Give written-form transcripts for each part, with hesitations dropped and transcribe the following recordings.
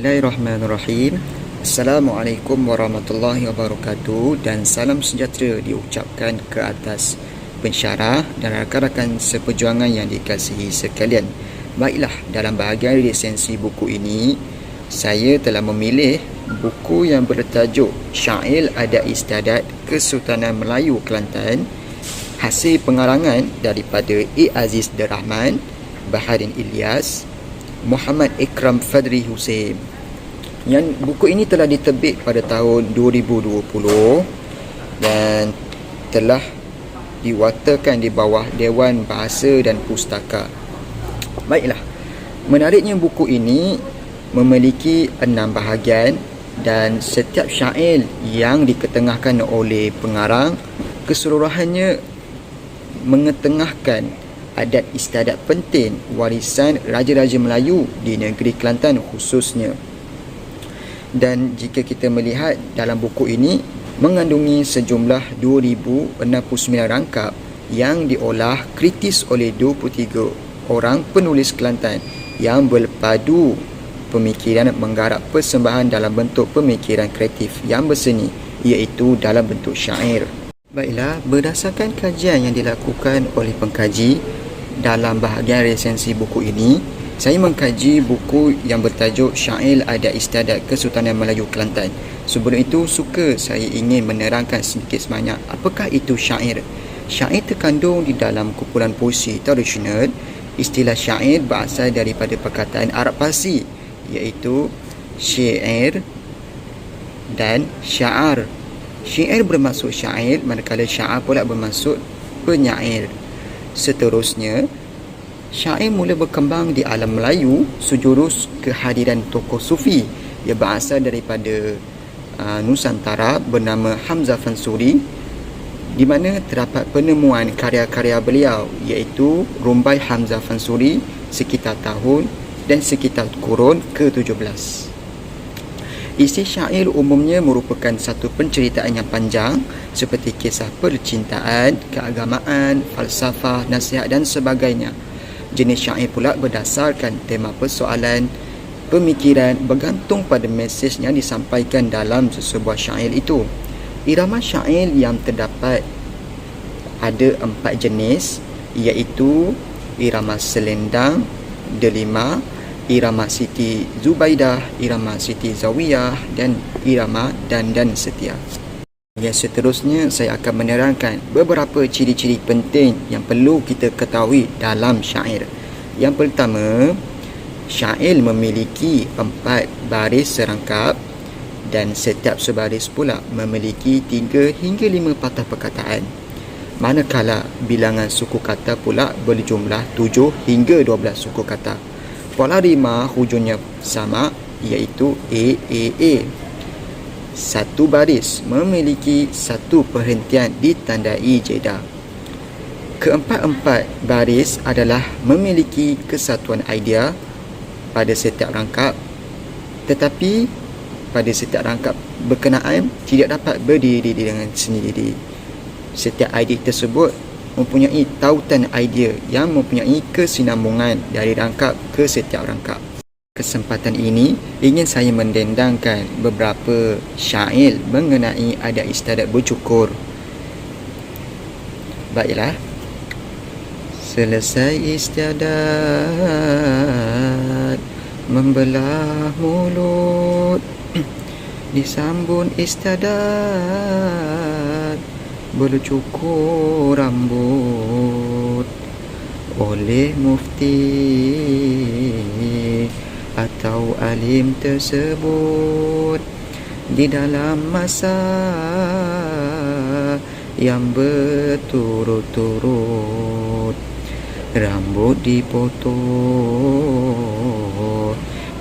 Bismillahirrahmanirrahim. Assalamualaikum warahmatullahi wabarakatuh dan salam sejahtera diucapkan ke atas pensyarah dan rakan-rakan seperjuangan yang dikasihi sekalian. Baiklah, dalam bahagian resensi buku ini, saya telah memilih buku yang bertajuk Syair Adat Istiadat Kesultanan Melayu Kelantan, hasil pengarangan daripada A. Aziz Rahman, Baharin Ilyas, Muhammad Ikram Fadri Hussein. Yang buku ini telah diterbit pada tahun 2020 dan telah diwatakan di bawah Dewan Bahasa dan Pustaka. Baiklah, menariknya buku ini memiliki 6 bahagian dan setiap syair yang diketengahkan oleh pengarang keseluruhannya mengetengahkan adat istiadat penting warisan Raja-Raja Melayu di negeri Kelantan khususnya. Dan jika kita melihat dalam buku ini mengandungi sejumlah 2069 rangkap yang diolah kritis oleh 23 orang penulis Kelantan yang berpadu pemikiran menggarap persembahan dalam bentuk pemikiran kreatif yang berseni, iaitu dalam bentuk syair. Baiklah, berdasarkan kajian yang dilakukan oleh pengkaji dalam bahagian resensi buku ini, saya mengkaji buku yang bertajuk Syair Adat Istiadat Kesultanan Melayu Kelantan. Sebelum itu, saya ingin menerangkan sedikit sebanyak apakah itu syair. Syair terkandung di dalam kumpulan puisi tradisional. Istilah syair berasal daripada perkataan Arab Parsi, iaitu syair dan sya'ar. Syair bermaksud syair, manakala sya'ar pula bermaksud penyair. Seterusnya, syair mula berkembang di alam Melayu sejurus kehadiran tokoh sufi yang berasal daripada Nusantara bernama Hamzah Fansuri, di mana terdapat penemuan karya-karya beliau, iaitu Rumbai Hamzah Fansuri sekitar tahun dan sekitar kurun ke-17. Isi syair umumnya merupakan satu penceritaan yang panjang seperti kisah percintaan, keagamaan, falsafah, nasihat dan sebagainya. Jenis syair pula berdasarkan tema persoalan, pemikiran bergantung pada mesej yang disampaikan dalam sesebuah syair itu. Irama syair yang terdapat ada 4 jenis, iaitu irama selendang, delima, irama Siti Zubaidah, irama Siti Zawiyah dan irama dandan setia. Yang seterusnya, saya akan menerangkan beberapa ciri-ciri penting yang perlu kita ketahui dalam syair. Yang pertama, syair memiliki 4 baris serangkap dan setiap sebaris pula memiliki 3 hingga 5 patah perkataan. Manakala bilangan suku kata pula berjumlah 7 hingga 12 suku kata. Pola rima hujungnya sama, iaitu A. Satu baris memiliki satu perhentian ditandai jeda. Keempat-empat baris adalah memiliki kesatuan idea pada setiap rangkap, tetapi pada setiap rangkap berkenaan tidak dapat berdiri dengan sendiri. Setiap idea tersebut mempunyai tautan idea yang mempunyai kesinambungan dari rangkap ke setiap rangkap. Kesempatan ini ingin saya mendendangkan beberapa syair mengenai adat istiadat bercukur. Baiklah. Selesai istiadat membelah mulut, disambung istiadat bercukur rambut oleh mufti atau alim tersebut di dalam masa yang berturut-turut. Rambut dipotong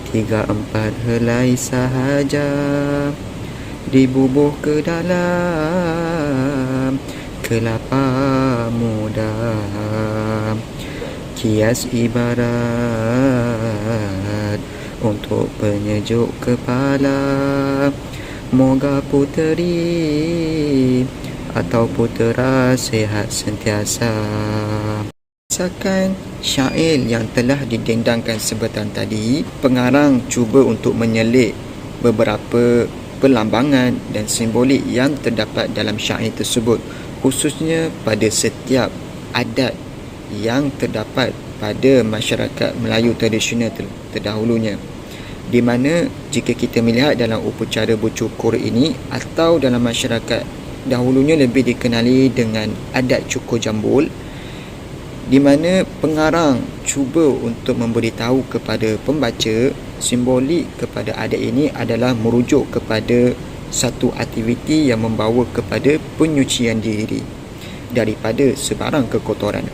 3-4 helai sahaja, dibubuh ke dalam kelapa muda. Kias ibarat untuk penyejuk kepala. Moga puteri atau putera sihat sentiasa. Berdasarkan syair yang telah didendangkan sebentar tadi, pengarang cuba untuk menyelit beberapa perlambangan dan simbolik yang terdapat dalam syair tersebut, khususnya pada setiap adat yang terdapat pada masyarakat Melayu tradisional terdahulunya, di mana jika kita melihat dalam upacara bercukur ini atau dalam masyarakat dahulunya lebih dikenali dengan adat cukur jambul, di mana pengarang cuba untuk memberitahu kepada pembaca simbolik kepada adat ini adalah merujuk kepada satu aktiviti yang membawa kepada penyucian diri daripada sebarang kekotoran,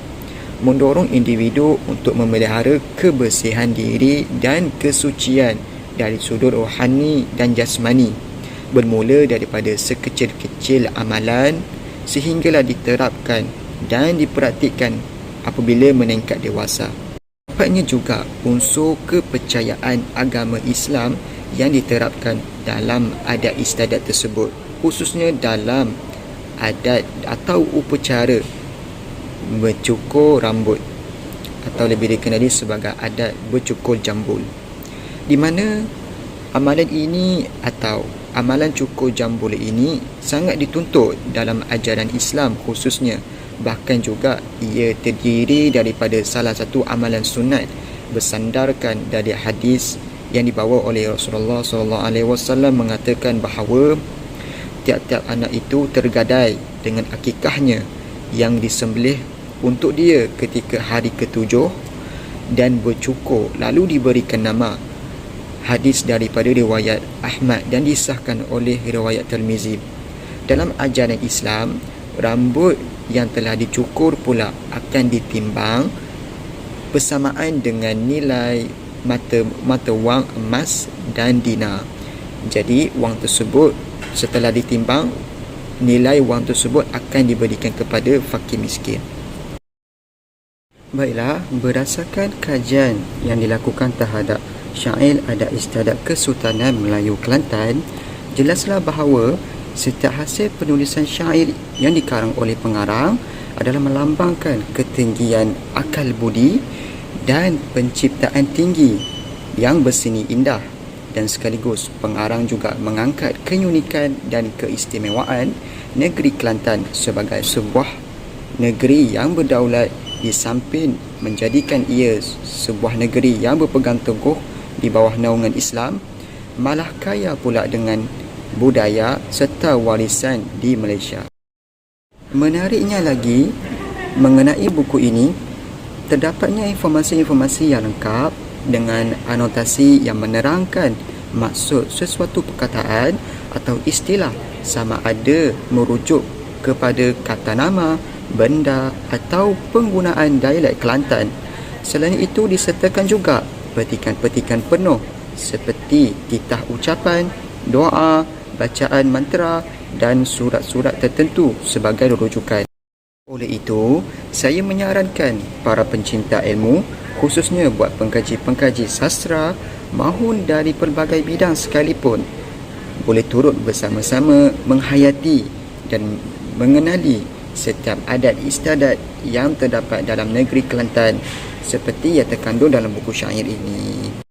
mendorong individu untuk memelihara kebersihan diri dan kesucian dari sudut rohani dan jasmani, bermula daripada sekecil-kecil amalan sehinggalah diterapkan dan dipraktikkan apabila meningkat dewasa. Dapatnya juga unsur kepercayaan agama Islam yang diterapkan dalam adat istiadat tersebut, khususnya dalam adat atau upacara bercukur rambut atau lebih dikenali sebagai adat bercukur jambul, di mana amalan ini atau amalan cukur jambul ini sangat dituntut dalam ajaran Islam khususnya. Bahkan juga ia terdiri daripada salah satu amalan sunat bersandarkan dari hadis yang dibawa oleh Rasulullah SAW mengatakan bahawa tiap-tiap anak itu tergadai dengan akikahnya yang disembelih untuk dia ketika hari ke-7 dan bercukur lalu diberikan nama. Hadis daripada riwayat Ahmad dan disahkan oleh riwayat Tirmizi. Dalam ajaran Islam, rambut yang telah dicukur pula akan ditimbang bersamaan dengan nilai mata wang emas dan dinar. Jadi wang tersebut setelah ditimbang, nilai wang tersebut akan diberikan kepada fakir miskin. Baiklah, berdasarkan kajian yang dilakukan terhadap syair adat istiadat Kesultanan Melayu Kelantan, jelaslah bahawa setiap hasil penulisan syair yang dikarang oleh pengarang adalah melambangkan ketinggian akal budi dan penciptaan tinggi yang berseni indah, dan sekaligus pengarang juga mengangkat keunikan dan keistimewaan negeri Kelantan sebagai sebuah negeri yang berdaulat, di samping menjadikan ia sebuah negeri yang berpegang teguh di bawah naungan Islam, malah kaya pula dengan budaya serta warisan di Malaysia. Menariknya lagi, mengenai buku ini, terdapatnya informasi-informasi yang lengkap dengan anotasi yang menerangkan maksud sesuatu perkataan atau istilah, sama ada merujuk kepada kata nama, benda atau penggunaan dialek Kelantan. Selain itu, disertakan juga petikan-petikan penuh seperti titah ucapan, doa, bacaan mantra dan surat-surat tertentu sebagai rujukan. Oleh itu, saya menyarankan para pencinta ilmu, khususnya buat pengkaji-pengkaji sastra mahun dari pelbagai bidang sekalipun, boleh turut bersama-sama menghayati dan mengenali setiap adat istiadat yang terdapat dalam negeri Kelantan seperti yang terkandung dalam buku syair ini.